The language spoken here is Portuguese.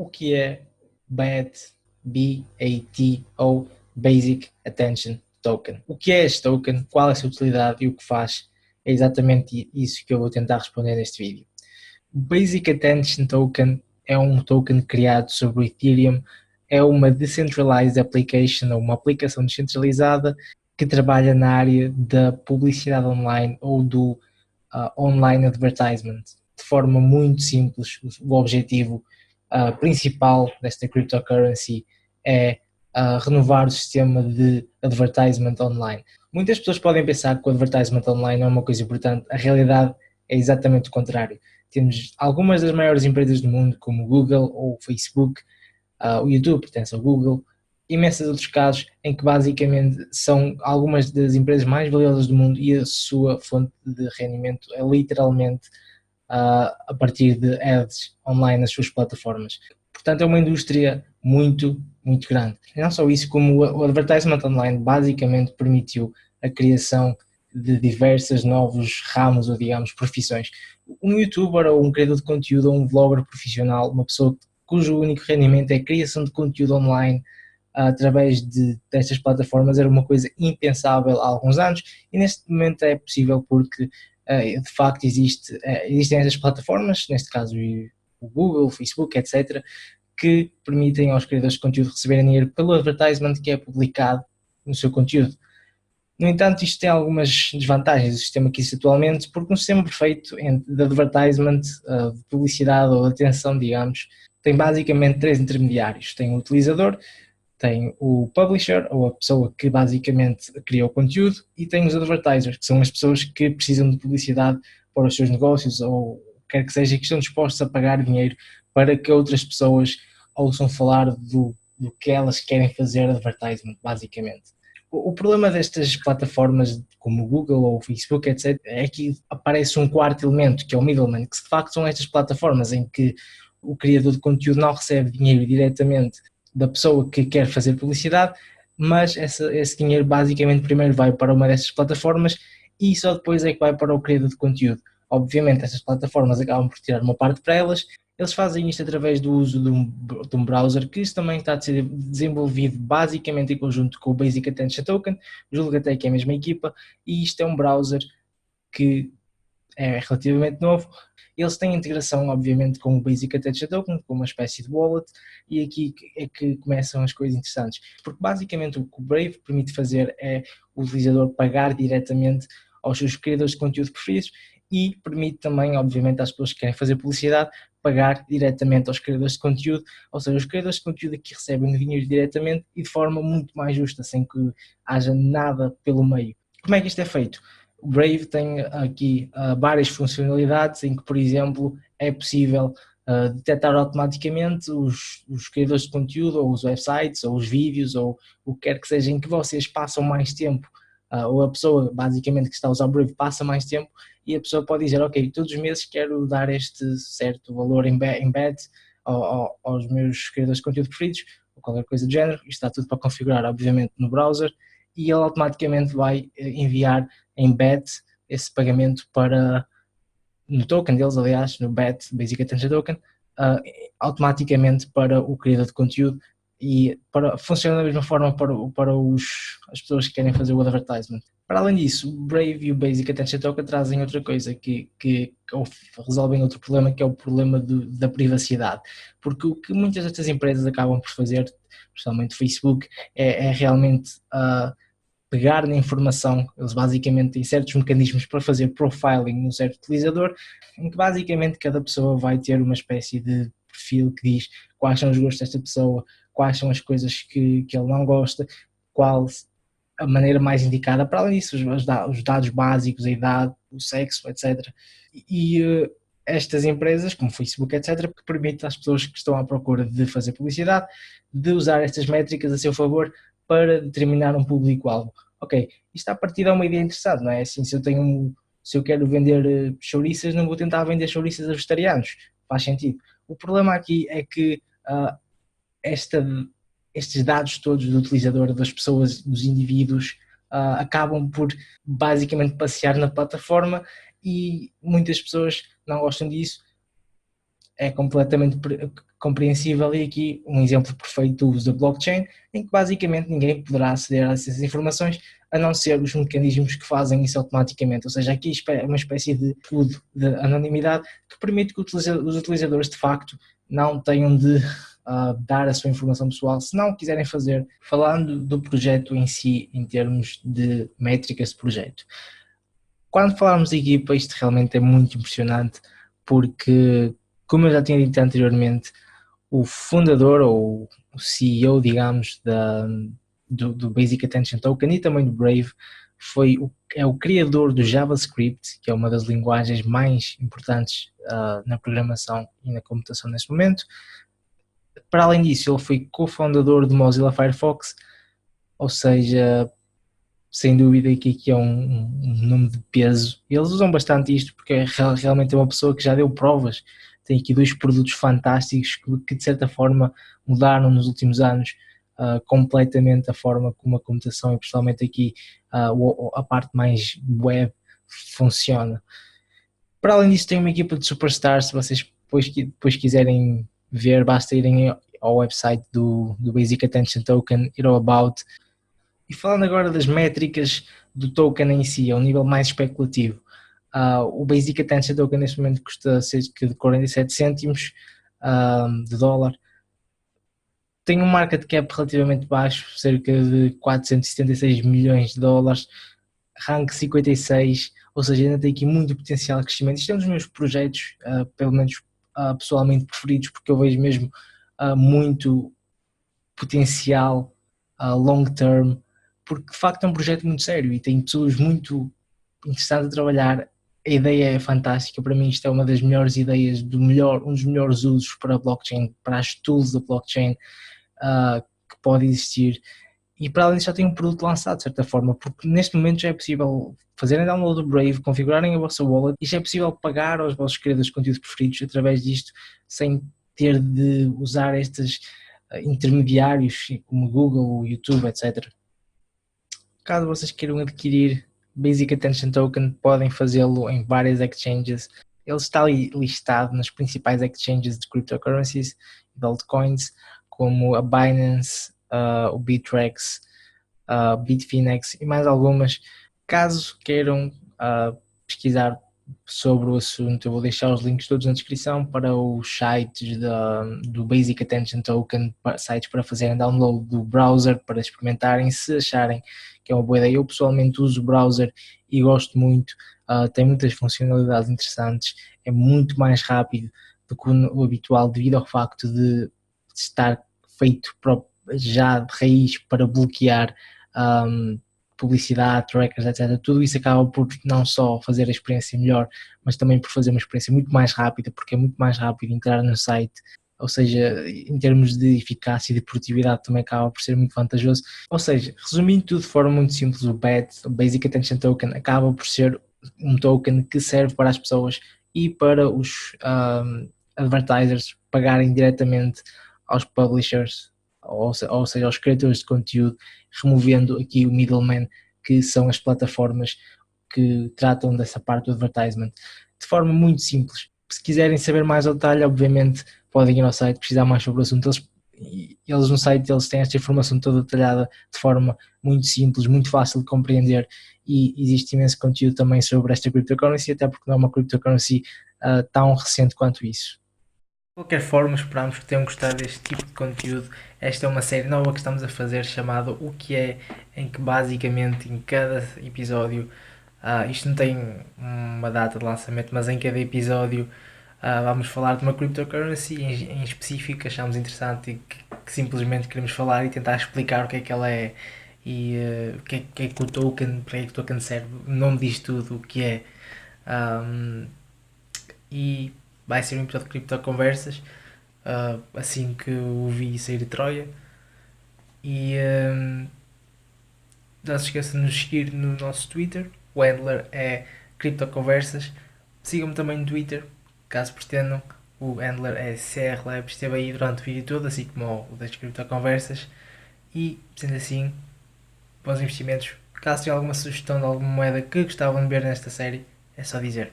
o que é BAT, B-A-T ou Basic Attention Token. O que é este token, qual é a sua utilidade e o que faz? É exatamente isso que eu vou tentar responder neste vídeo. O Basic Attention Token é um token criado sobre o Ethereum, é uma Decentralized Application, ou uma aplicação descentralizada que trabalha na área da publicidade online ou do online advertisement. De forma muito simples, o objetivo principal desta cryptocurrency é renovar o sistema de advertisement online. Muitas pessoas podem pensar que o advertisement online é uma coisa importante, a realidade é exatamente o contrário. Temos algumas das maiores empresas do mundo, como o Google ou o Facebook, o YouTube pertence ao Google, imensos outros casos em que basicamente são algumas das empresas mais valiosas do mundo e a sua fonte de rendimento é literalmente a partir de ads online nas suas plataformas. Portanto, é uma indústria muito, muito grande. E não só isso, como o advertisement online basicamente permitiu a criação de diversos novos ramos ou, digamos, profissões. Um youtuber ou um criador de conteúdo ou um vlogger profissional, uma pessoa cujo único rendimento é a criação de conteúdo online através destas plataformas, era uma coisa impensável há alguns anos e neste momento é possível porque de facto existem estas plataformas, neste caso o Google, o Facebook, etc., que permitem aos criadores de conteúdo receberem dinheiro pelo advertisement que é publicado no seu conteúdo. No entanto, isto tem algumas desvantagens do sistema que existe atualmente, porque um sistema perfeito de advertisement, de publicidade ou de atenção, digamos, tem basicamente três intermediários. Tem o utilizador, tem o publisher, ou a pessoa que basicamente cria o conteúdo, e tem os advertisers, que são as pessoas que precisam de publicidade para os seus negócios, ou quer que seja, que estão dispostos a pagar dinheiro para que outras pessoas ouçam falar do que elas querem fazer advertisement, basicamente. O problema destas plataformas como o Google ou o Facebook, etc., é que aparece um quarto elemento, que é o middleman, que de facto são estas plataformas em que o criador de conteúdo não recebe dinheiro diretamente da pessoa que quer fazer publicidade, mas esse dinheiro basicamente primeiro vai para uma destas plataformas e só depois é que vai para o criador de conteúdo. Obviamente estas plataformas acabam por tirar uma parte para elas, eles fazem isto através do uso de um browser que isso também está a ser desenvolvido basicamente em conjunto com o Basic Attention Token, julgo até que é a mesma equipa, e isto é um browser que é relativamente novo. Eles têm integração, obviamente, com o Basic Attention Token, com uma espécie de wallet, e aqui é que começam as coisas interessantes, porque basicamente o que o Brave permite fazer é o utilizador pagar diretamente aos seus criadores de conteúdo preferidos e permite também, obviamente, às pessoas que querem fazer publicidade, pagar diretamente aos criadores de conteúdo, ou seja, os criadores de conteúdo aqui recebem o dinheiro diretamente e de forma muito mais justa, sem que haja nada pelo meio. Como é que isto é feito? O Brave tem aqui várias funcionalidades em que, por exemplo, é possível detectar automaticamente os criadores de conteúdo, ou os websites, ou os vídeos, ou o que quer que seja, em que vocês passam mais tempo, ou a pessoa basicamente que está a usar o Brave passa mais tempo, e a pessoa pode dizer, ok, todos os meses quero dar este certo valor em embed aos meus criadores de conteúdo preferidos, ou qualquer coisa do género. Isto está tudo para configurar, obviamente, no browser, e ele automaticamente vai enviar em BAT esse pagamento para, no token deles, aliás, no BAT, Basic Attention Token, automaticamente para o criador de conteúdo e funciona da mesma forma para as pessoas que querem fazer o advertisement. Para além disso, o Brave e o Basic Attention Token trazem outra coisa que resolvem outro problema, que é o problema da privacidade, porque o que muitas destas empresas acabam por fazer, principalmente o Facebook, é realmente pegar na informação. Eles basicamente têm certos mecanismos para fazer profiling no certo utilizador, em que basicamente cada pessoa vai ter uma espécie de perfil que diz quais são os gostos desta pessoa, quais são as coisas que ele não gosta, qual a maneira mais indicada. Para além disso, os dados básicos, a idade, o sexo, etc. Estas empresas, como Facebook, etc., que permitem às pessoas que estão à procura de fazer publicidade, de usar estas métricas a seu favor para determinar um público-alvo. Ok, isto à partida é uma ideia interessante, não é? Assim, se eu quero vender chouriças, não vou tentar vender chouriças a vegetarianos, faz sentido. O problema aqui é que estes dados todos do utilizador, das pessoas, dos indivíduos, acabam por basicamente passear na plataforma e muitas pessoas não gostam disso é completamente compreensível. E aqui um exemplo perfeito do uso da blockchain, em que basicamente ninguém poderá aceder a essas informações a não ser os mecanismos que fazem isso automaticamente. Ou seja, aqui é uma espécie de escudo de anonimidade que permite que os utilizadores de facto não tenham de dar a sua informação pessoal se não quiserem fazer. Falando do projeto em si, em termos de métricas de projeto, quando falarmos de equipa, isto realmente é muito impressionante, porque, como eu já tinha dito anteriormente, o fundador ou o CEO, digamos, do Basic Attention Token e também do Brave é o criador do JavaScript, que é uma das linguagens mais importantes na programação e na computação neste momento. Para além disso, ele foi cofundador do Mozilla Firefox, ou seja, sem dúvida que aqui é um nome de peso. Eles usam bastante isto porque realmente é uma pessoa que já deu provas. Tem aqui dois produtos fantásticos que de certa forma mudaram nos últimos anos completamente a forma como a computação e principalmente aqui a parte mais web funciona. Para além disso, tem uma equipa de superstars. Se vocês depois quiserem ver, basta irem ao website do Basic Attention Token, ir ao About. E falando agora das métricas do token em si, a um nível mais especulativo, o Basic Attention Token neste momento custa cerca de 47 cêntimos de dólar. Tem um market cap relativamente baixo, cerca de 476 milhões de dólares, rank 56, ou seja, ainda tem aqui muito potencial de crescimento. Isto é um dos meus projetos, pelo menos pessoalmente preferidos, porque eu vejo mesmo muito potencial long term, porque de facto é um projeto muito sério e tem pessoas muito interessadas a trabalhar. A ideia é fantástica, para mim isto é uma das melhores ideias, um dos melhores usos para a blockchain, para as tools da blockchain que pode existir. E para além disso já tem um produto lançado de certa forma, porque neste momento já é possível fazerem download do Brave, configurarem a vossa wallet e já é possível pagar aos vossos criadores de conteúdo preferidos através disto, sem ter de usar estes intermediários como Google, YouTube, etc. Caso vocês queiram adquirir Basic Attention Token, podem fazê-lo em várias exchanges. Ele está listado nas principais exchanges de cryptocurrencies e de altcoins, como a Binance, o Bittrex, Bitfinex e mais algumas. Caso queiram pesquisar sobre o assunto, eu vou deixar os links todos na descrição para os sites do Basic Attention Token, sites para fazerem download do browser, para experimentarem, se acharem que é uma boa ideia. Eu pessoalmente uso o browser e gosto muito, tem muitas funcionalidades interessantes, é muito mais rápido do que o habitual devido ao facto de estar feito já de raiz para bloquear publicidade, trackers, etc. Tudo isso acaba por não só fazer a experiência melhor, mas também por fazer uma experiência muito mais rápida, porque é muito mais rápido entrar no site, ou seja, em termos de eficácia e de produtividade também acaba por ser muito vantajoso. Ou seja, resumindo tudo de forma muito simples, o BAT, o Basic Attention Token, acaba por ser um token que serve para as pessoas e para os advertisers pagarem diretamente aos publishers, ou seja, aos criadores de conteúdo, removendo aqui o middleman, que são as plataformas que tratam dessa parte do advertisement, de forma muito simples. Se quiserem saber mais ao detalhe, obviamente podem ir ao site, pesquisar mais sobre o assunto. Eles no site eles têm esta informação toda detalhada de forma muito simples, muito fácil de compreender, e existe imenso conteúdo também sobre esta cryptocurrency, até porque não é uma cryptocurrency tão recente quanto isso. De qualquer forma, esperamos que tenham gostado deste tipo de conteúdo. Esta é uma série nova que estamos a fazer chamada O Que É, em que basicamente em cada episódio, isto não tem uma data de lançamento, mas em cada episódio vamos falar de uma cryptocurrency em específico que achamos interessante e que simplesmente queremos falar e tentar explicar o que é que ela é e o que é que o token, para que é que o token serve, o nome disto tudo, o que é. E vai ser um episódio de criptoconversas assim que o vi sair de Troia. E não se esqueçam de nos seguir no nosso Twitter. O handler é criptoconversas. Sigam-me também no Twitter, caso pretendam. O handler é CRLabs. Esteve aí durante o vídeo todo, assim como o das criptoconversas. E, sendo assim, bons investimentos. Caso tenham alguma sugestão de alguma moeda que gostavam de ver nesta série, é só dizer.